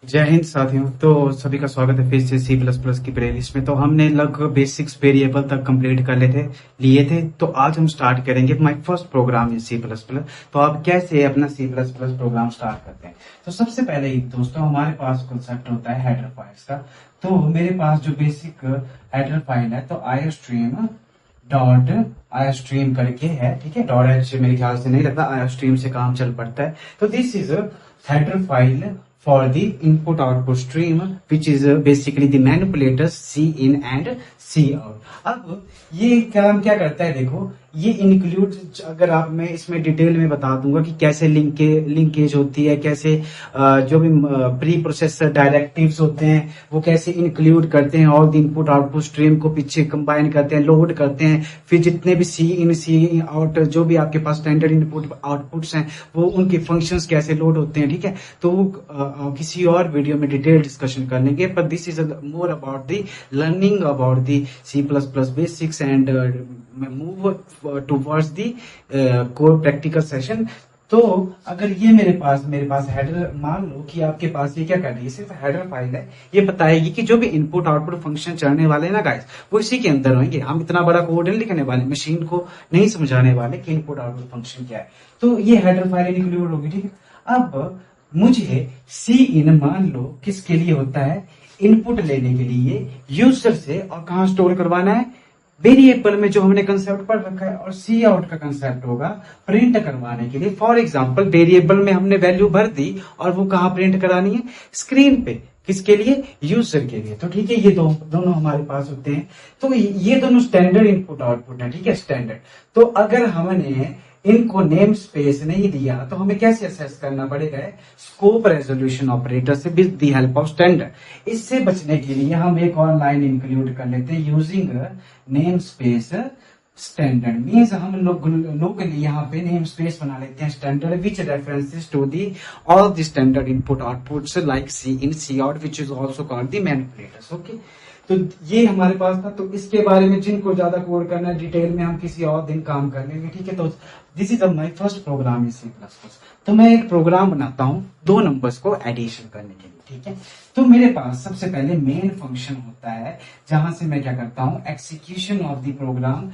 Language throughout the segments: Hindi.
जय हिंद साथियों। तो सभी का स्वागत है फिर से सी प्लस प्लस की प्लेलिस्ट में। तो हमने लगभग बेसिक्स वेरिएबल तक कंप्लीट कर लिए थे। तो आज हम स्टार्ट करेंगे my first program in C plus plus. तो आप कैसे अपना C plus plus program start करते हैं। तो सबसे पहले ही दोस्तों हमारे पास कॉन्सेप्ट होता है हेडर फाइल्स का। तो मेरे पास जो बेसिक हेडर फाइल है तो आई स्ट्रीम करके है, ठीक है। डॉट एच मेरे ख्याल से नहीं लगता, आई स्ट्रीम से काम चल पड़ता है। तो this is header file for the input output stream which is basically the manipulators C in and C out। अब ये काम क्या करता है, देखो ये इंक्लूड, अगर आप मैं इसमें डिटेल में बता दूंगा कि कैसे लिंकेज होती है, कैसे जो भी प्री प्रोसेसर डायरेक्टिव्स होते हैं वो कैसे इंक्लूड करते हैं, और इनपुट आउटपुट स्ट्रीम को पीछे कंबाइन करते हैं, लोड करते हैं। फिर जितने भी सी इन सी आउट जो भी आपके पास स्टैंडर्ड इनपुट आउटपुट्स हैं वो उनके फंक्शंस कैसे लोड होते हैं, ठीक है। तो किसी और वीडियो में डिटेल डिस्कशन कर लेंगे, पर this is more about the learning about the C plus plus basics and move towards the core practical session. तो अगर ये मेरे पास हेडर, मान लो कि आपके पास ये क्या कर रही है, सिर्फ हेडर फाइल है। ये बताएगी कि जो भी इनपुट आउटपुट फंक्शन चलने वाले हैं ना गाइस, वो इसी के अंदर होंगे। हम इतना बड़ा कोड नहीं लिखने वाले, मशीन को नहीं समझाने वाले कि इनपुट आउटपुट फंक्शन क्या है। तो ये हेडर फाइल इंक्लूड होगी, ठीक है। अब मुझे सी इन मान लो किसके लिए होता है, इनपुट लेने के लिए यूजर से, और कहाँ स्टोर करवाना है, वेरिएबल में जो हमने कंसेप्ट पढ़ रखा है। और सी आउट का कंसेप्ट होगा प्रिंट करवाने के लिए। फॉर एग्जांपल वेरिएबल में हमने वैल्यू भर दी और वो कहाँ प्रिंट करानी है, स्क्रीन पे। किसके लिए, यूजर के लिए। तो ठीक है, ये दोनों हमारे पास होते हैं। तो ये दोनों स्टैंडर्ड इनपुट आउटपुट है, ठीक है, स्टैंडर्ड। तो अगर हमने इनको नेम स्पेस नहीं दिया तो हमें कैसे असेस करना पड़ेगा, स्कोप रेजोल्यूशन ऑपरेटर से with the help of standard. इससे बचने के लिए हम एक और लाइन इंक्लूड कर लेते हैं, using name space standard. Means हम लोग यहाँ पे नेम स्पेस बना लेते हैं standard which references to the all the standard input outputs like C in C out which is also called the manipulators. Okay, तो ये हमारे पास था। तो इसके बारे में जिनको ज्यादा कोड करना है डिटेल में हम किसी और दिन काम कर लेंगे, ठीक है। तो this is my first program in C plus plus. तो मैं एक प्रोग्राम बनाता हूँ दो नंबर्स को एडिशन करने के लिए, ठीक है। तो मेरे पास सबसे पहले मेन फंक्शन होता है जहां से मैं क्या करता हूँ, execution of the program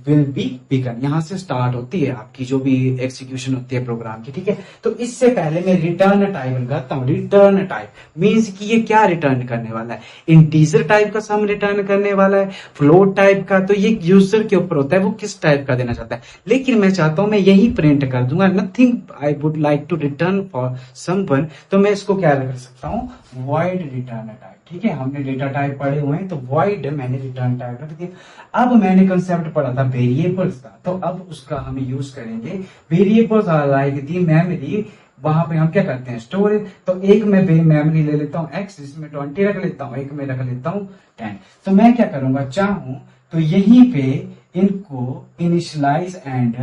will be begin. यहां से स्टार्ट होती है आपकी जो भी एक्सिक्यूशन होती है प्रोग्राम की, ठीक है। तो इससे पहले मैं रिटर्न टाइप लगाता हूँ। रिटर्न टाइप मींस कि ये क्या रिटर्न करने वाला है, इंटीजर टाइप का सम रिटर्न करने वाला है, फ्लोट टाइप का। तो ये यूजर के ऊपर होता है वो किस टाइप का देना चाहता है। लेकिन मैं चाहता हूं मैं यही प्रिंट कर दूंगा, nothing I would like to return for someone. तो मैं इसको क्या कर सकता हूँ, वॉइड रिटर्न टाइप, ठीक है। हमने डेटा टाइप पढ़े हुए हैं तो वॉइड मैंने रिटर्न टाइप रख दिया। अब मैंने कंसेप्ट पढ़ा था वेरिएबल्स का, तो अब उसका हम यूज करेंगे। Variables are like the memory, वहां पे हम क्या करते हैं, स्टोरेज। तो एक मैं मेमोरी ले लेता हूँ x, जिसमें 20 रख लेता हूँ, एक में रख लेता हूँ 10। तो मैं क्या करूंगा, चाहूं तो यहीं पे इनको इनिशियलाइज एंड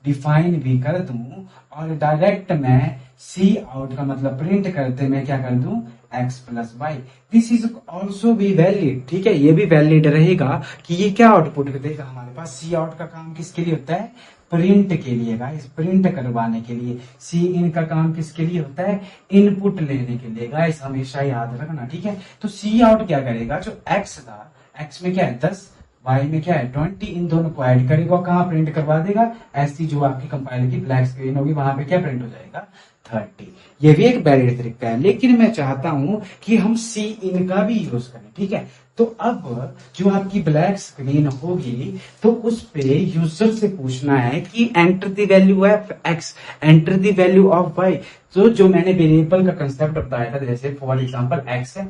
डिफाइन भी कर दूं, और डायरेक्ट मैं सी आउट का मतलब प्रिंट करते मैं क्या कर दूं, x plus Y. This is also भी वैलिड, ठीक है। ये भी वैलिड रहेगा कि ये क्या आउटपुट देगा हमारे पास। सी आउट का काम किसके लिए होता है, प्रिंट के लिए गाइस, प्रिंट करवाने के लिए। सी इन का काम किसके लिए होता है, इनपुट लेने के लिए गाइस, हमेशा याद रखना, ठीक है। तो सी आउट क्या करेगा, जो x था, x में क्या है 10, y में क्या है 20, इन दोनों को ऐड करेगा, कहाँ प्रिंट करवा देगा, ऐसी जो आपकी कंपाइलर की ब्लैक स्क्रीन होगी वहां पे क्या प्रिंट हो जाएगा, 30। ये भी एक वैलिड तरीका है। लेकिन मैं चाहता हूं कि हम सी इन का भी यूज करें, ठीक है। तो अब जो आपकी ब्लैक स्क्रीन होगी तो उस पे यूजर से पूछना है कि enter the value of x, enter the value of y। तो जो मैंने वेरिएबल का कंसेप्ट बताया था, जैसे फॉर एग्जांपल x है,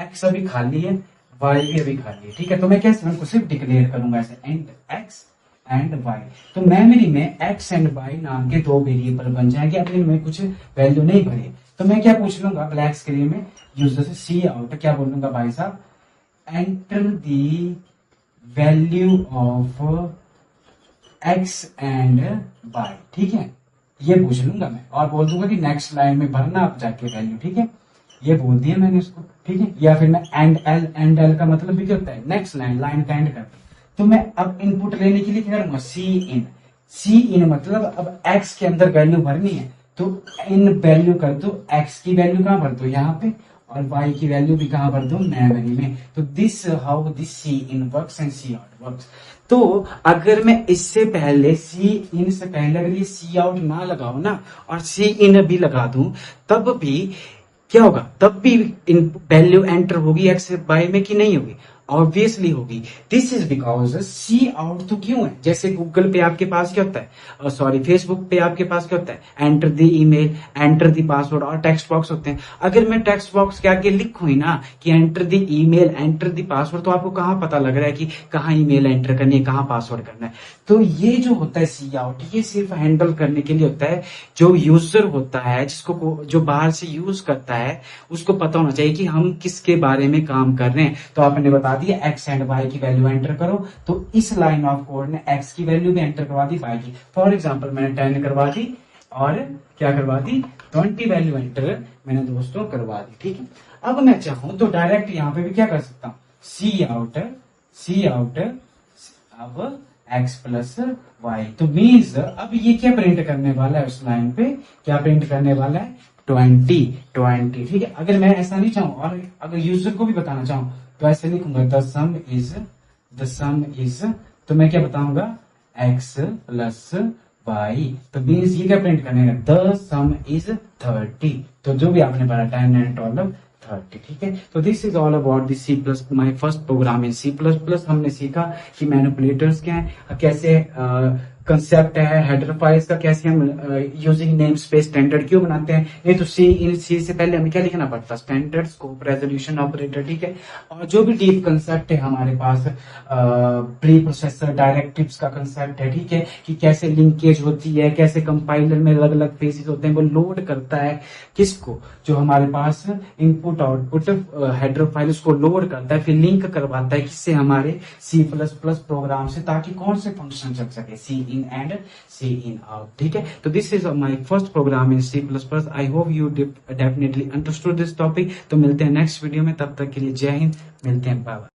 x अभी खाली है, y भी अभी खाली है, ठीक है। तो मैं कैसे उनको सिर्फ डिक्लेयर करूंगा ऐसे, एंड x एंड y। तो मेमोरी में x एंड y नाम के दो वेरिएबल बन जाएंगे। अब इनमें कुछ वैल्यू नहीं भरी, तो मैं क्या पूछ लूंगा ब्लैक स्क्रीन में यूजर से, सी आउट क्या बोलूंगा, भाई साहब enter the value of x and y, ठीक है। ये पूछ लूंगा मैं, और बोल दूंगा कि नेक्स्ट लाइन में भरना आप जाके वैल्यू, ठीक है। ये बोल दिया मैंने उसको, ठीक है। या फिर मैं एंड एल का मतलब भी क्या होता है, नेक्स्ट लाइन, लाइन का एंड करता। तो मैं अब इनपुट लेने के लिए क्या करूंगा, सी इन। सी इन मतलब अब x के अंदर वैल्यू भरनी है, तो इन वैल्यू कर दो, x की वैल्यू कहाँ भर दो यहाँ पे, और y की वैल्यू भी कहाँ भर दो मेमोरी में। तो this how this C in works and C out works. तो अगर मैं इससे पहले सी इन से पहले अगर ये सी आउट ना लगाओ ना और सी इन भी लगा दूं, तब भी क्या होगा, तब भी इन वैल्यू एंटर होगी एक्स वाई में कि नहीं होगी, ऑब्वियसली होगी। This is because C out तो क्यों है, जैसे गूगल पे आपके पास क्या होता है, सॉरी फेसबुक पे आपके पास क्या होता है, enter the email, enter the password और टेक्स्ट बॉक्स होते हैं। अगर मैं टेक्स्ट बॉक्स के आगे लिखूं ही ना कि enter the email, enter the password, तो आपको कहाँ पता लग रहा है कि कहाँ ईमेल एंटर करनी है, कहाँ पासवर्ड करना है। तो ये जो होता है सी आउट, ये सिर्फ हैंडल करने के लिए होता है। जो यूजर होता है, जिसको जो बाहर से यूज करता है, उसको पता होना चाहिए कि हम किसके बारे में काम कर रहे हैं। तो आपने बता दिया एक्स एंड वाई की वैल्यू एंटर करो, तो इस लाइन ऑफ कोड ने एक्स की वैल्यू भी एंटर करवा दी, वाई की। फॉर एग्जाम्पल मैंने 10 करवा दी और क्या करवा दी, 20 वैल्यू एंटर मैंने दोस्तों करवा दी। ठीक है, अब मैं चाहूं तो डायरेक्ट यहाँ पे भी क्या कर सकता हूँ, सी आउट अब एक्स प्लस वाई। तो मीन्स अब ये क्या प्रिंट करने वाला है, उस लाइन पे क्या प्रिंट करने वाला है, 20। ठीक है, अगर मैं ऐसा नहीं चाहूं और अगर यूजर को भी बताना चाहूं तो ऐसे लिखूंगा द सम इज, तो मैं क्या बताऊंगा, एक्स प्लस वाई। तो मीन्स ये क्या प्रिंट करने का, द सम इज 30। तो जो भी आपने पढ़ा 10 एंड 12 30। ठीक है, तो this is all about the C plus, my first program in C plus plus. हमने सीखा कि मैनिपुलेटर्स क्या है, कैसे कंसेप्ट है हेडर फाइल्स का, कैसे हम यूजिंग नेम स्पेस स्टैंडर्ड क्यों बनाते हैं। नहीं तो सी से पहले हमें क्या लिखना पड़ता, स्टैंडर्ड, स्कोप, रेजोल्यूशन, ऑपरेटर। ठीक है, और जो भी डीप कंसेप्ट है हमारे पास, प्री प्रोसेसर डायरेक्टिव्स का कंसेप्ट है। ठीक है, कि कैसे लिंकेज होती है, कैसे कंपाइलर में अलग अलग फेसेस होते हैं, वो लोड करता है किसको, जो हमारे पास इनपुट आउटपुट हेडर फाइल, उसको लोड करता है, फिर लिंक करवाता है किससे, हमारे सी प्लस प्लस प्रोग्राम से, ताकि कौन से फंक्शन चल सके, सी in and C in out. ठीक है, तो this is my first program in C plus plus. I hope you definitely understood this topic. तो मिलते हैं नेक्स्ट वीडियो में, तब तक के लिए जय हिंद, मिलते हैं, बाय बाय।